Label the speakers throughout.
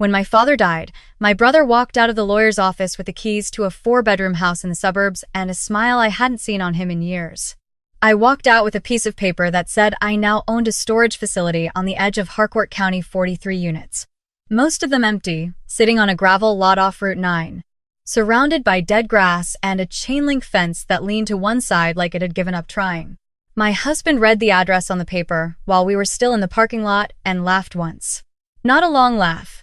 Speaker 1: When my father died, my brother walked out of the lawyer's office with the keys to a 4-bedroom house in the suburbs and a smile I hadn't seen on him in years. I walked out with a piece of paper that said I now owned a storage facility on the edge of Harcourt County, 43 units. Most of them empty, sitting on a gravel lot off Route 9, surrounded by dead grass and a chain-link fence that leaned to one side like it had given up trying. My husband read the address on the paper while we were still in the parking lot and laughed once. Not a long laugh.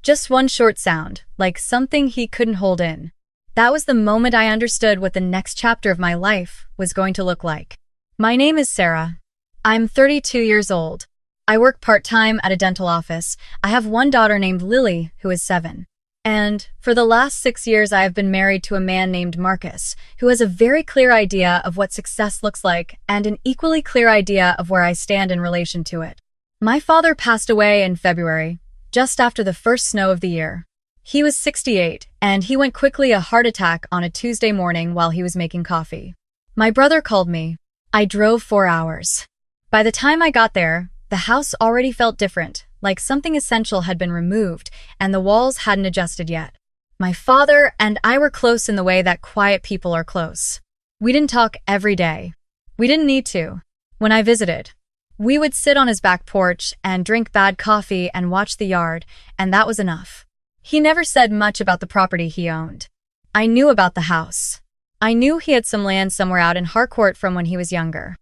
Speaker 1: Just one short sound, like something he couldn't hold in. That was the moment I understood what the next chapter of my life was going to look like. My name is Sarah. I'm 32 years old. I work part-time at a dental office. I have one daughter named Lily, who is 7. And for the last 6 years, I have been married to a man named Marcus, who has a very clear idea of what success looks like and an equally clear idea of where I stand in relation to it. My father passed away in February, just after the first snow of the year. He was 68, and he went quickly a heart attack on a Tuesday morning while he was making coffee. My brother called me. I drove 4 hours. By the time I got there, the house already felt different, like something essential had been removed, and the walls hadn't adjusted yet. My father and I were close in the way that quiet people are close. We didn't talk every day. We didn't need to. When I visited, we would sit on his back porch and drink bad coffee and watch the yard, and that was enough. He never said much about the property he owned. I knew about the house. I knew he had some land somewhere out in Harcourt from when he was younger.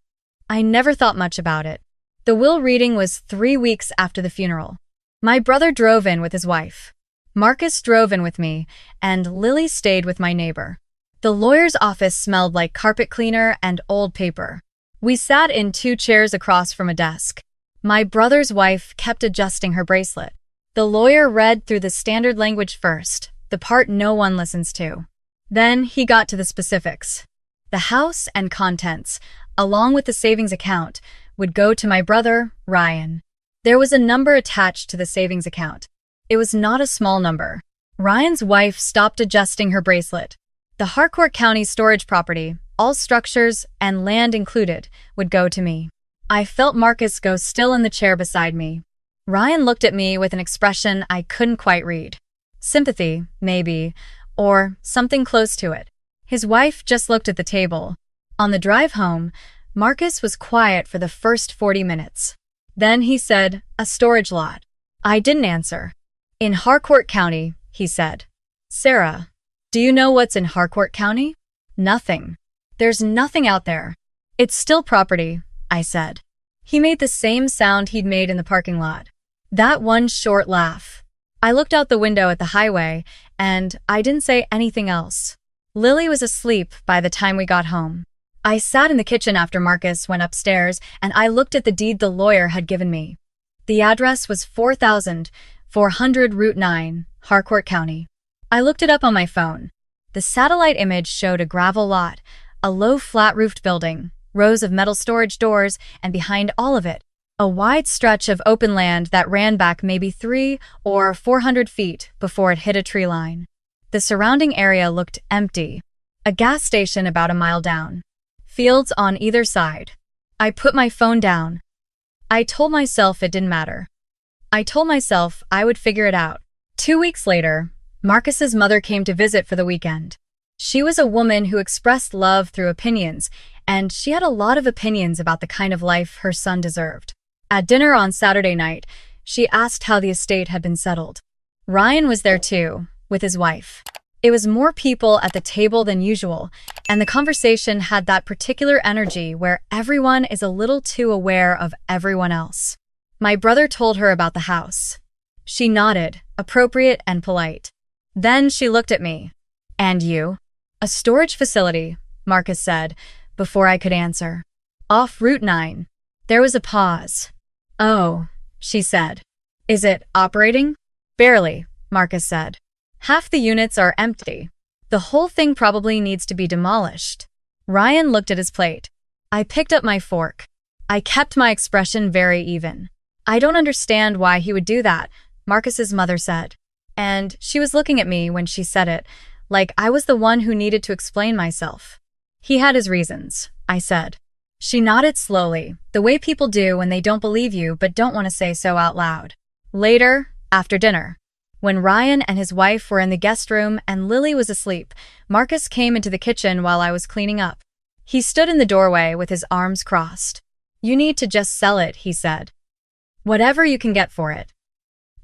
Speaker 1: I never thought much about it. The will reading was 3 weeks after the funeral. My brother drove in with his wife. Marcus drove in with me, and Lily stayed with my neighbor. The lawyer's office smelled like carpet cleaner and old paper. We sat in 2 chairs across from a desk. My brother's wife kept adjusting her bracelet. The lawyer read through the standard language first, the part no one listens to. Then he got to the specifics. The house and contents, along with the savings account, would go to my brother, Ryan. There was a number attached to the savings account. It was not a small number. Ryan's wife stopped adjusting her bracelet. The Harcourt County storage property, all structures and land included, would go to me. I felt Marcus go still in the chair beside me. Ryan looked at me with an expression I couldn't quite read. Sympathy, maybe, or something close to it. His wife just looked at the table. On the drive home, Marcus was quiet for the first 40 minutes. Then he said, "A storage lot." I didn't answer. "In Harcourt County," he said. "Sarah, do you know what's in Harcourt County?" "Nothing. There's nothing out there." "It's still property," I said. He made the same sound he'd made in the parking lot. That one short laugh. I looked out the window at the highway, and I didn't say anything else. Lily was asleep by the time we got home. I sat in the kitchen after Marcus went upstairs, and I looked at the deed the lawyer had given me. The address was 4400 Route 9, Harcourt County. I looked it up on my phone. The satellite image showed a gravel lot, a low flat-roofed building, rows of metal storage doors, and behind all of it, a wide stretch of open land that ran back maybe 300 or 400 feet before it hit a tree line. The surrounding area looked empty. A gas station about a mile down. Fields on either side. I put my phone down. I told myself it didn't matter. I told myself I would figure it out. 2 weeks later, Marcus's mother came to visit for the weekend. She was a woman who expressed love through opinions, and she had a lot of opinions about the kind of life her son deserved. At dinner on Saturday night, she asked how the estate had been settled. Ryan was there too, with his wife. It was more people at the table than usual, and the conversation had that particular energy where everyone is a little too aware of everyone else. My brother told her about the house. She nodded, appropriate and polite. Then she looked at me. "And you?" "A storage facility," Marcus said, before I could answer. "Off Route 9. There was a pause. "Oh," she said. "Is it operating?" "Barely," Marcus said. "Half the units are empty. The whole thing probably needs to be demolished." Ryan looked at his plate. I picked up my fork. I kept my expression very even. "I don't understand why he would do that," Marcus's mother said. And she was looking at me when she said it, like I was the one who needed to explain myself. "He had his reasons," I said. She nodded slowly, the way people do when they don't believe you but don't want to say so out loud. Later, after dinner, When Ryan and his wife were in the guest room and Lily was asleep, Marcus came into the kitchen while I was cleaning up. He stood in the doorway with his arms crossed. "You need to just sell it," he said. "Whatever you can get for it.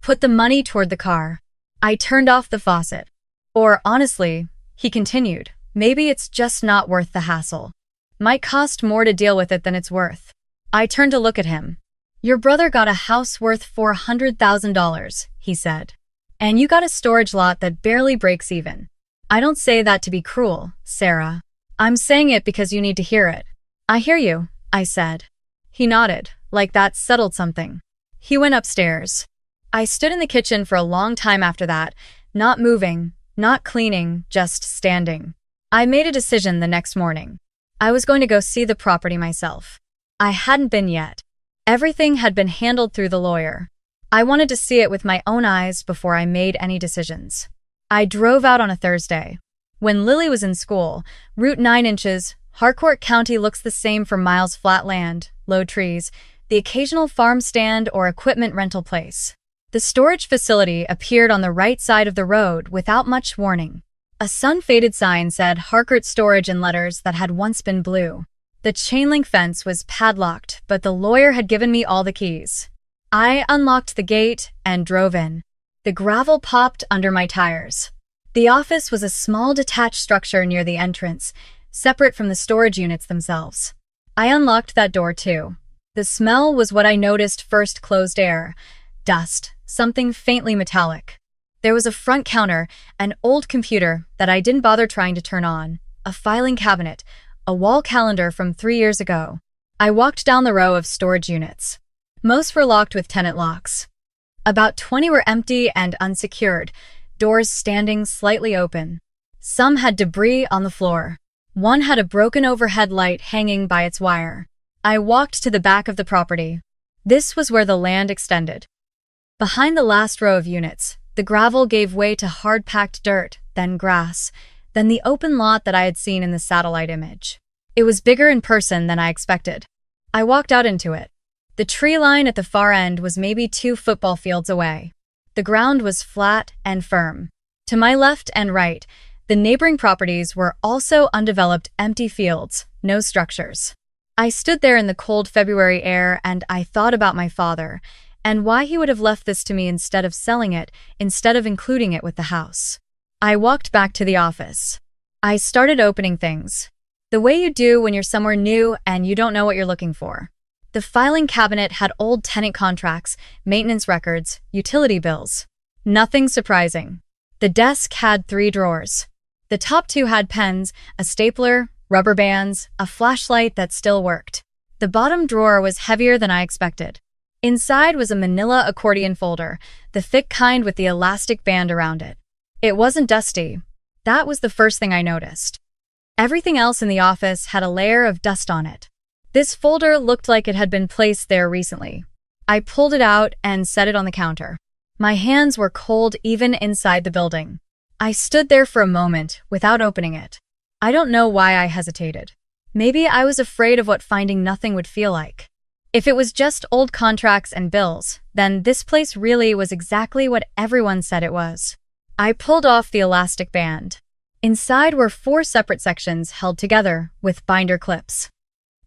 Speaker 1: Put the money toward the car." I turned off the faucet. "Or honestly," he continued, "maybe it's just not worth the hassle. Might cost more to deal with it than it's worth." I turned to look at him. "Your brother got a house worth $400,000, he said. "And you got a storage lot that barely breaks even." "I don't say that to be cruel, Sarah. I'm saying it because you need to hear it." "I hear you," I said. He nodded, like that settled something. He went upstairs. I stood in the kitchen for a long time after that, not moving, not cleaning, just standing. I made a decision the next morning. I was going to go see the property myself. I hadn't been yet. Everything had been handled through the lawyer. I wanted to see it with my own eyes before I made any decisions. I drove out on a Thursday. When Lily was in school, Route 9 inches, Harcourt County looks the same for miles flat land, low trees, the occasional farm stand or equipment rental place. The storage facility appeared on the right side of the road without much warning. A sun-faded sign said Harcourt Storage in letters that had once been blue. The chain-link fence was padlocked, but the lawyer had given me all the keys. I unlocked the gate and drove in. The gravel popped under my tires. The office was a small detached structure near the entrance, separate from the storage units themselves. I unlocked that door too. The smell was what I noticed first: closed air, dust, something faintly metallic. There was a front counter, an old computer that I didn't bother trying to turn on, a filing cabinet, a wall calendar from 3 years ago. I walked down the row of storage units. Most were locked with tenant locks. About 20 were empty and unsecured, doors standing slightly open. Some had debris on the floor. One had a broken overhead light hanging by its wire. I walked to the back of the property. This was where the land extended. Behind the last row of units, the gravel gave way to hard-packed dirt, then grass, then the open lot that I had seen in the satellite image. It was bigger in person than I expected. I walked out into it. The tree line at the far end was maybe 2 football fields away. The ground was flat and firm. To my left and right, the neighboring properties were also undeveloped empty fields, no structures. I stood there in the cold February air and I thought about my father, and why he would have left this to me instead of selling it, instead of including it with the house. I walked back to the office. I started opening things. The way you do when you're somewhere new and you don't know what you're looking for. The filing cabinet had old tenant contracts, maintenance records, utility bills. Nothing surprising. The desk had 3 drawers. The top 2 had pens, a stapler, rubber bands, a flashlight that still worked. The bottom drawer was heavier than I expected. Inside was a manila accordion folder, the thick kind with the elastic band around it. It wasn't dusty. That was the first thing I noticed. Everything else in the office had a layer of dust on it. This folder looked like it had been placed there recently. I pulled it out and set it on the counter. My hands were cold even inside the building. I stood there for a moment without opening it. I don't know why I hesitated. Maybe I was afraid of what finding nothing would feel like. If it was just old contracts and bills, then this place really was exactly what everyone said it was. I pulled off the elastic band. Inside were 4 separate sections held together with binder clips.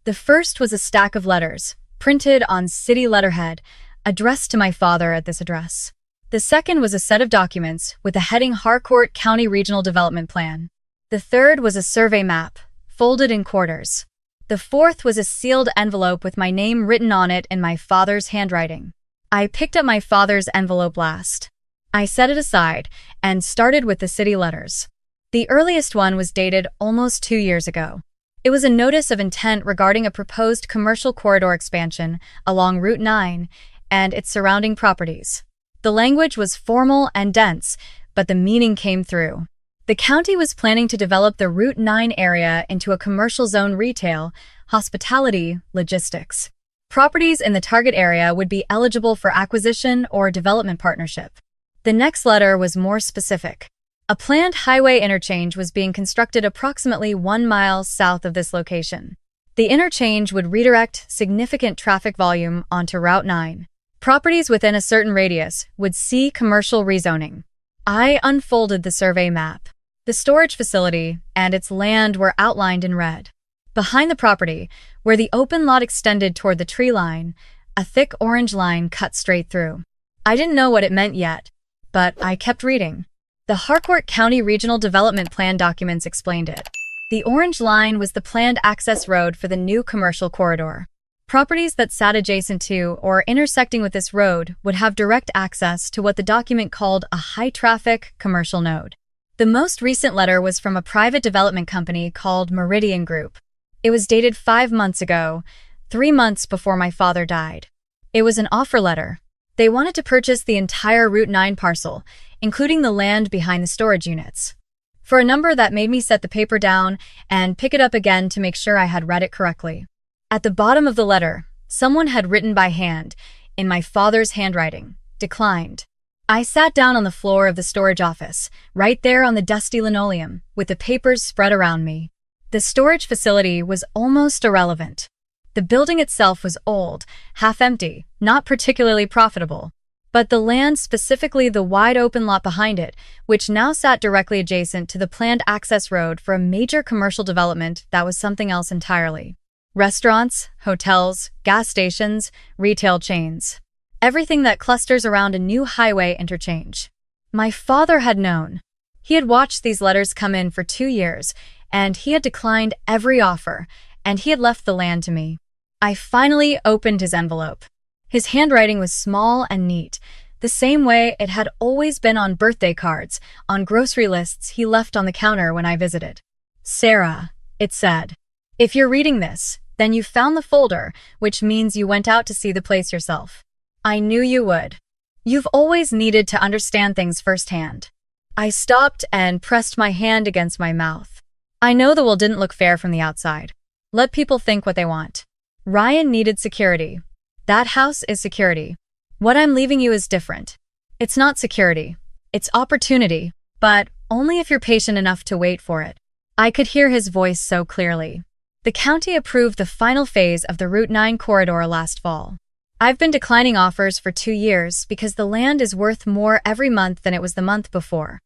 Speaker 1: The first was a stack of letters, printed on city letterhead, addressed to my father at this address. The second was a set of documents with the heading Harcourt County Regional Development Plan. The third was a survey map, folded in quarters. The fourth was a sealed envelope with my name written on it in my father's handwriting. I picked up my father's envelope last. I set it aside and started with the city letters. The earliest one was dated almost 2 years ago. It was a notice of intent regarding a proposed commercial corridor expansion along Route 9 and its surrounding properties. The language was formal and dense, but the meaning came through. The county was planning to develop the Route 9 area into a commercial zone: retail, hospitality, logistics. Properties in the target area would be eligible for acquisition or development partnership. The next letter was more specific. A planned highway interchange was being constructed approximately 1 mile south of this location. The interchange would redirect significant traffic volume onto Route 9. Properties within a certain radius would see commercial rezoning. I unfolded the survey map. The storage facility and its land were outlined in red. Behind the property, where the open lot extended toward the tree line, a thick orange line cut straight through. I didn't know what it meant yet, but I kept reading. The Harcourt County Regional Development Plan documents explained it. The orange line was the planned access road for the new commercial corridor. Properties that sat adjacent to or intersecting with this road would have direct access to what the document called a high-traffic commercial node. The most recent letter was from a private development company called Meridian Group. It was dated 5 months ago, 3 months before my father died. It was an offer letter. They wanted to purchase the entire Route 9 parcel, including the land behind the storage units. For a number that made me set the paper down and pick it up again to make sure I had read it correctly. At the bottom of the letter, someone had written by hand, in my father's handwriting, declined. I sat down on the floor of the storage office, right there on the dusty linoleum, with the papers spread around me. The storage facility was almost irrelevant. The building itself was old, half-empty, not particularly profitable. But the land, specifically the wide-open lot behind it, which now sat directly adjacent to the planned access road for a major commercial development that was something else entirely. Restaurants, hotels, gas stations, retail chains. Everything that clusters around a new highway interchange. My father had known. He had watched these letters come in for 2 years, and he had declined every offer, and he had left the land to me. I finally opened his envelope. His handwriting was small and neat, the same way it had always been on birthday cards, on grocery lists he left on the counter when I visited. Sarah, it said. If you're reading this, then you found the folder, which means you went out to see the place yourself. I knew you would. You've always needed to understand things firsthand. I stopped and pressed my hand against my mouth. I know the will didn't look fair from the outside. Let people think what they want. Ryan needed security. That house is security. What I'm leaving you is different. It's not security. It's opportunity, but only if you're patient enough to wait for it. I could hear his voice so clearly. The county approved the final phase of the Route 9 corridor last fall. I've been declining offers for 2 years because the land is worth more every month than it was the month before.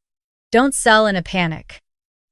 Speaker 1: Don't sell in a panic.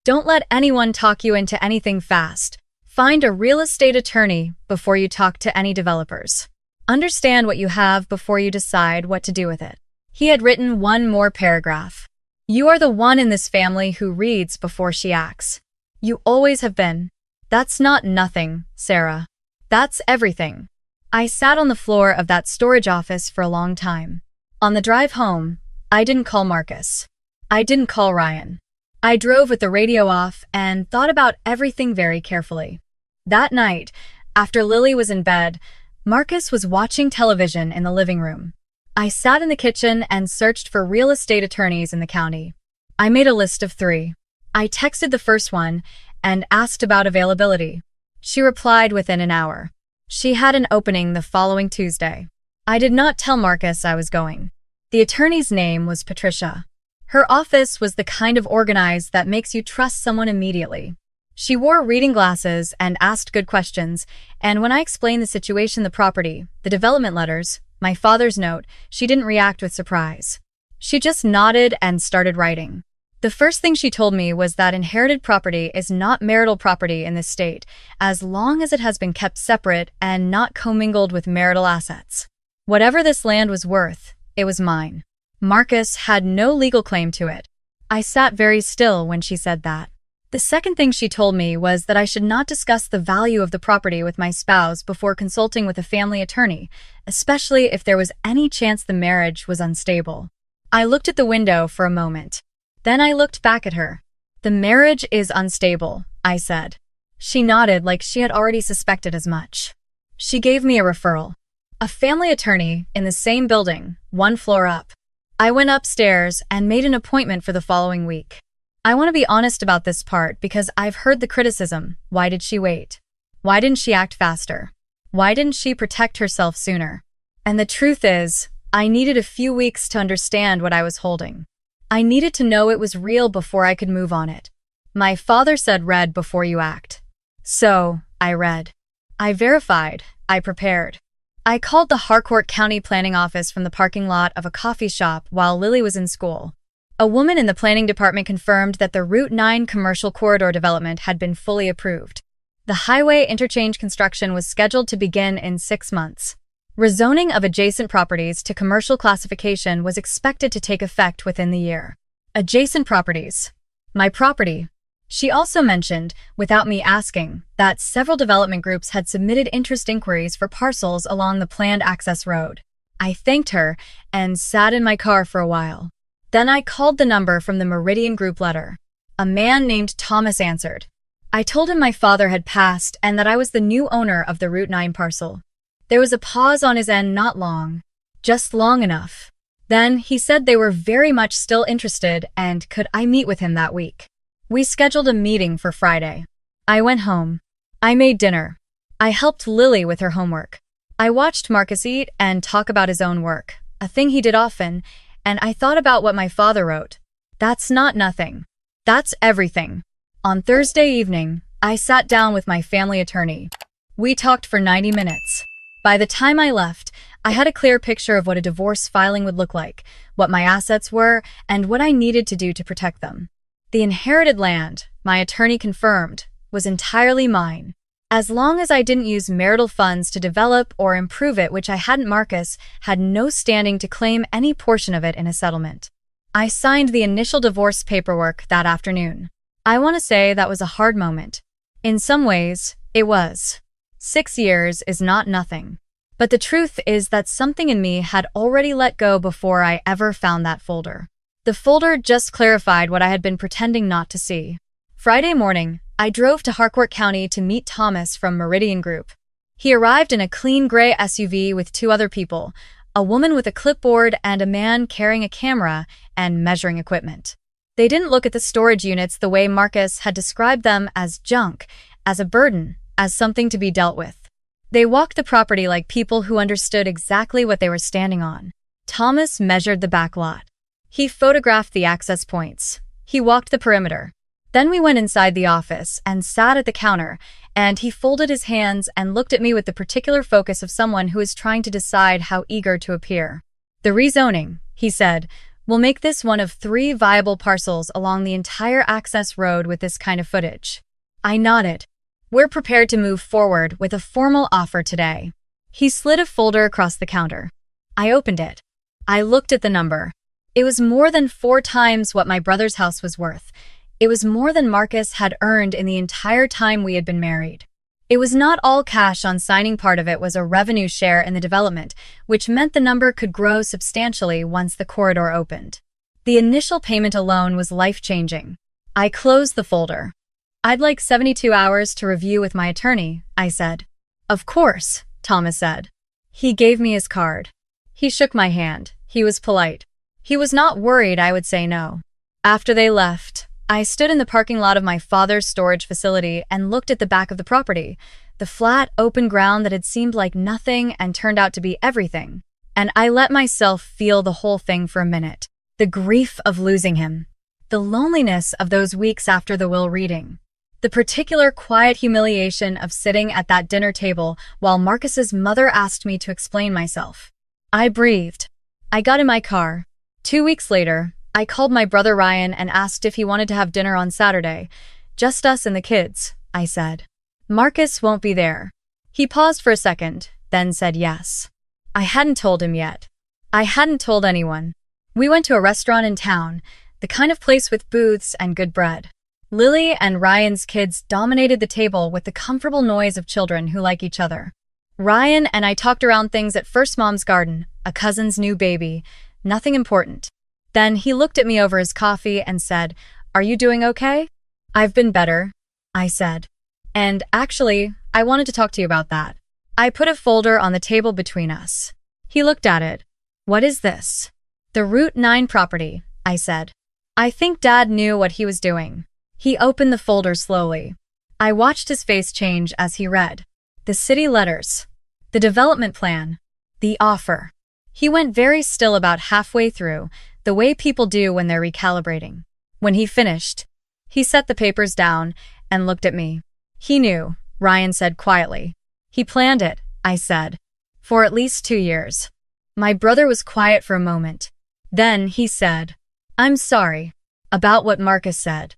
Speaker 1: Don't let anyone talk you into anything fast. Find a real estate attorney before you talk to any developers. Understand what you have before you decide what to do with it. He had written one more paragraph. You are the one in this family who reads before she acts. You always have been. That's not nothing, Sarah. That's everything. I sat on the floor of that storage office for a long time. On the drive home, I didn't call Marcus. I didn't call Ryan. I drove with the radio off and thought about everything very carefully. That night, after Lily was in bed, Marcus was watching television in the living room. I sat in the kitchen and searched for real estate attorneys in the county. I made a list of 3. I texted the first one and asked about availability. She replied within an hour. She had an opening the following Tuesday. I did not tell Marcus I was going. The attorney's name was Patricia. Her office was the kind of organized that makes you trust someone immediately. She wore reading glasses and asked good questions, and when I explained the situation, the property, the development letters, my father's note, she didn't react with surprise. She just nodded and started writing. The first thing she told me was that inherited property is not marital property in this state, as long as it has been kept separate and not commingled with marital assets. Whatever this land was worth, it was mine. Marcus had no legal claim to it. I sat very still when she said that. The second thing she told me was that I should not discuss the value of the property with my spouse before consulting with a family attorney, especially if there was any chance the marriage was unstable. I looked at the window for a moment. Then I looked back at her. The marriage is unstable, I said. She nodded like she had already suspected as much. She gave me a referral. A family attorney in the same building, 1 floor up. I went upstairs and made an appointment for the following week. I want to be honest about this part because I've heard the criticism. Why did she wait? Why didn't she act faster? Why didn't she protect herself sooner? And the truth is, I needed a few weeks to understand what I was holding. I needed to know it was real before I could move on it. My father said read before you act. So, I read. I verified. I prepared. I called the Harcourt County Planning Office from the parking lot of a coffee shop while Lily was in school. A woman in the planning department confirmed that the Route 9 commercial corridor development had been fully approved. The highway interchange construction was scheduled to begin in 6 months. Rezoning of adjacent properties to commercial classification was expected to take effect within the year. Adjacent properties. My property. She also mentioned, without me asking, that several development groups had submitted interest inquiries for parcels along the planned access road. I thanked her and sat in my car for a while. Then I called the number from the Meridian Group letter. A man named Thomas answered. I told him my father had passed and that I was the new owner of the Route 9 parcel. There was a pause on his end, not long, just long enough. Then he said they were very much still interested and could I meet with him that week. We scheduled a meeting for Friday. I went home. I made dinner. I helped Lily with her homework. I watched Marcus eat and talk about his own work, a thing he did often, and I thought about what my father wrote. That's not nothing. That's everything. On Thursday evening, I sat down with my family attorney. We talked for 90 minutes. By the time I left, I had a clear picture of what a divorce filing would look like, what my assets were, and what I needed to do to protect them. The inherited land, my attorney confirmed, was entirely mine. As long as I didn't use marital funds to develop or improve it, which I hadn't, Marcus had no standing to claim any portion of it in a settlement. I signed the initial divorce paperwork that afternoon. I want to say that was a hard moment. In some ways, it was. 6 years is not nothing. But the truth is that something in me had already let go before I ever found that folder. The folder just clarified what I had been pretending not to see. Friday morning, I drove to Harcourt County to meet Thomas from Meridian Group. He arrived in a clean gray SUV with 2 other people, a woman with a clipboard and a man carrying a camera and measuring equipment. They didn't look at the storage units the way Marcus had described them, as junk, as a burden, as something to be dealt with. They walked the property like people who understood exactly what they were standing on. Thomas measured the back lot. He photographed the access points. He walked the perimeter. Then we went inside the office and sat at the counter, and he folded his hands and looked at me with the particular focus of someone who is trying to decide how eager to appear. The rezoning, he said, will make this one of 3 viable parcels along the entire access road with this kind of footage. I nodded. We're prepared to move forward with a formal offer today. He slid a folder across the counter. I opened it. I looked at the number. It was more than 4 times what my brother's house was worth. It was more than Marcus had earned in the entire time we had been married. It was not all cash. On signing, part of it was a revenue share in the development, which meant the number could grow substantially once the corridor opened. The initial payment alone was life-changing. I closed the folder. I'd like 72 hours to review with my attorney, I said. Of course, Thomas said. He gave me his card. He shook my hand. He was polite. He was not worried I would say no. After they left, I stood in the parking lot of my father's storage facility and looked at the back of the property, the flat, open ground that had seemed like nothing and turned out to be everything. And I let myself feel the whole thing for a minute. The grief of losing him. The loneliness of those weeks after the will reading. The particular quiet humiliation of sitting at that dinner table while Marcus's mother asked me to explain myself. I breathed. I got in my car. 2 weeks later, I called my brother Ryan and asked if he wanted to have dinner on Saturday. Just us and the kids, I said. Marcus won't be there. He paused for a second, then said yes. I hadn't told him yet. I hadn't told anyone. We went to a restaurant in town, the kind of place with booths and good bread. Lily and Ryan's kids dominated the table with the comfortable noise of children who like each other. Ryan and I talked around things at First Mom's Garden, a cousin's new baby, nothing important. Then he looked at me over his coffee and said, "Are you doing okay?" "I've been better," I said. "And actually, I wanted to talk to you about that." I put a folder on the table between us. He looked at it. "What is this?" "The Route 9 property," I said. I think Dad knew what he was doing. He opened the folder slowly. I watched his face change as he read. The city letters. The development plan. The offer. He went very still about halfway through, the way people do when they're recalibrating. When he finished, he set the papers down and looked at me. "He knew," Ryan said quietly. "He planned it," I said. "For at least 2 years." My brother was quiet for a moment. Then he said, I'm sorry. About what Marcus said.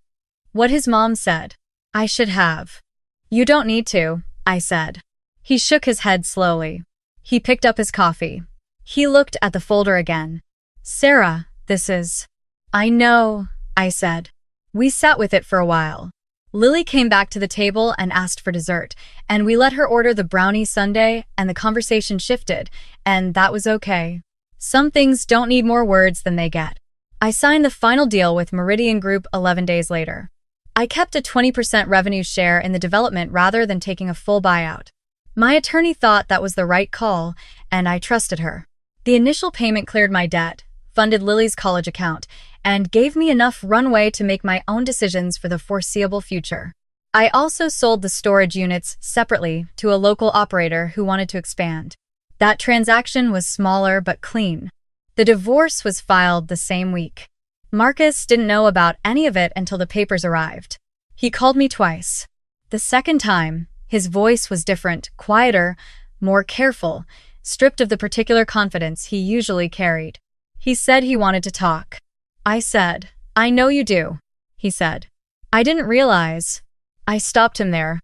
Speaker 1: What his mom said. I should have. You don't need to, I said. He shook his head slowly. He picked up his coffee. He looked at the folder again. Sarah, this is… I know, I said. We sat with it for a while. Lily came back to the table and asked for dessert, and we let her order the brownie sundae, and the conversation shifted, and that was okay. Some things don't need more words than they get. I signed the final deal with Meridian Group 11 days later. I kept a 20% revenue share in the development rather than taking a full buyout. My attorney thought that was the right call, and I trusted her. The initial payment cleared my debt, funded Lily's college account, and gave me enough runway to make my own decisions for the foreseeable future. I also sold the storage units separately to a local operator who wanted to expand. That transaction was smaller but clean. The divorce was filed the same week. Marcus didn't know about any of it until the papers arrived. He called me twice. The second time, his voice was different, quieter, more careful, stripped of the particular confidence he usually carried. He said he wanted to talk. I said, I know you do, he said. I didn't realize. I stopped him there.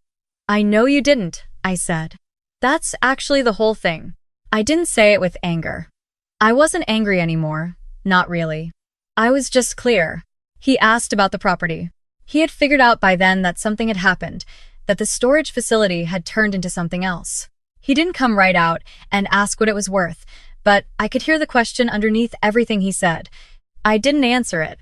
Speaker 1: I know you didn't, I said. That's actually the whole thing. I didn't say it with anger. I wasn't angry anymore, not really. I was just clear. He asked about the property. He had figured out by then that something had happened, that the storage facility had turned into something else. He didn't come right out and ask what it was worth, but I could hear the question underneath everything he said. I didn't answer it.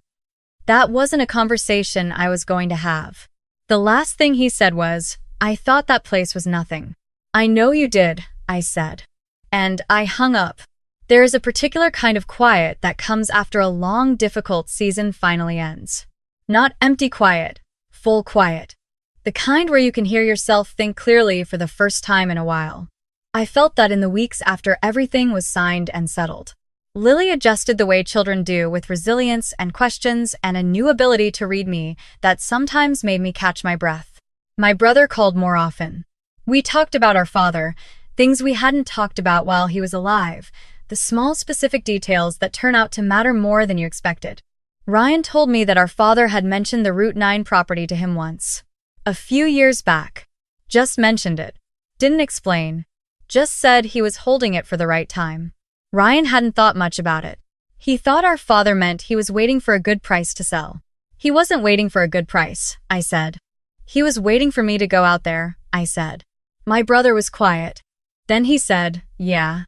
Speaker 1: That wasn't a conversation I was going to have. The last thing he said was, I thought that place was nothing. I know you did, I said. And I hung up. There is a particular kind of quiet that comes after a long, difficult season finally ends. Not empty quiet, full quiet. The kind where you can hear yourself think clearly for the first time in a while. I felt that in the weeks after everything was signed and settled. Lily adjusted the way children do, with resilience and questions and a new ability to read me that sometimes made me catch my breath. My brother called more often. We talked about our father, things we hadn't talked about while he was alive, the small specific details that turn out to matter more than you expected. Ryan told me that our father had mentioned the Route 9 property to him once. A few years back. Just mentioned it. Didn't explain. Just said he was holding it for the right time. Ryan hadn't thought much about it. He thought our father meant he was waiting for a good price to sell. He wasn't waiting for a good price, I said. He was waiting for me to go out there, I said. My brother was quiet. Then he said, yeah.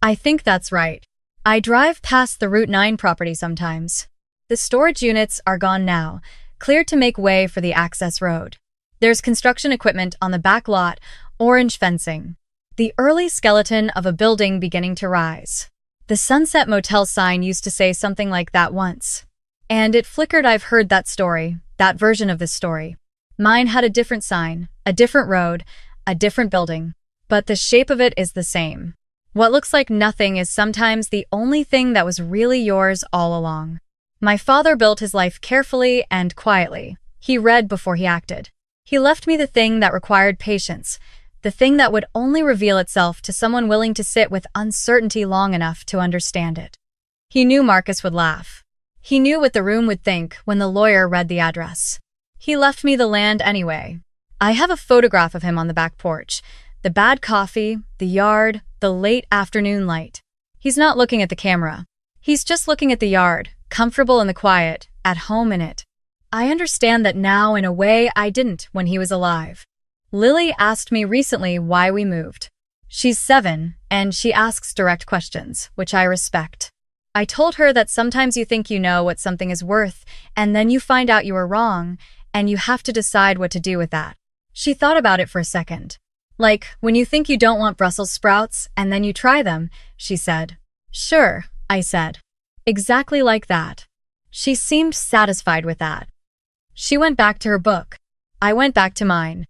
Speaker 1: I think that's right. I drive past the Route 9 property sometimes. The storage units are gone now, cleared to make way for the access road. There's construction equipment on the back lot, orange fencing. The early skeleton of a building beginning to rise. The Sunset Motel sign used to say something like that once. And it flickered. I've heard that story, that version of this story. Mine had a different sign, a different road, a different building. But the shape of it is the same. What looks like nothing is sometimes the only thing that was really yours all along. My father built his life carefully and quietly. He read before he acted. He left me the thing that required patience, the thing that would only reveal itself to someone willing to sit with uncertainty long enough to understand it. He knew Marcus would laugh. He knew what the room would think when the lawyer read the address. He left me the land anyway. I have a photograph of him on the back porch. The bad coffee, the yard, the late afternoon light. He's not looking at the camera. He's just looking at the yard, comfortable in the quiet, at home in it. I understand that now in a way I didn't when he was alive. Lily asked me recently why we moved. She's 7, and she asks direct questions, which I respect. I told her that sometimes you think you know what something is worth, and then you find out you were wrong, and you have to decide what to do with that. She thought about it for a second. Like, when you think you don't want Brussels sprouts, and then you try them, she said. Sure, I said. Exactly like that. She seemed satisfied with that. She went back to her book. I went back to mine.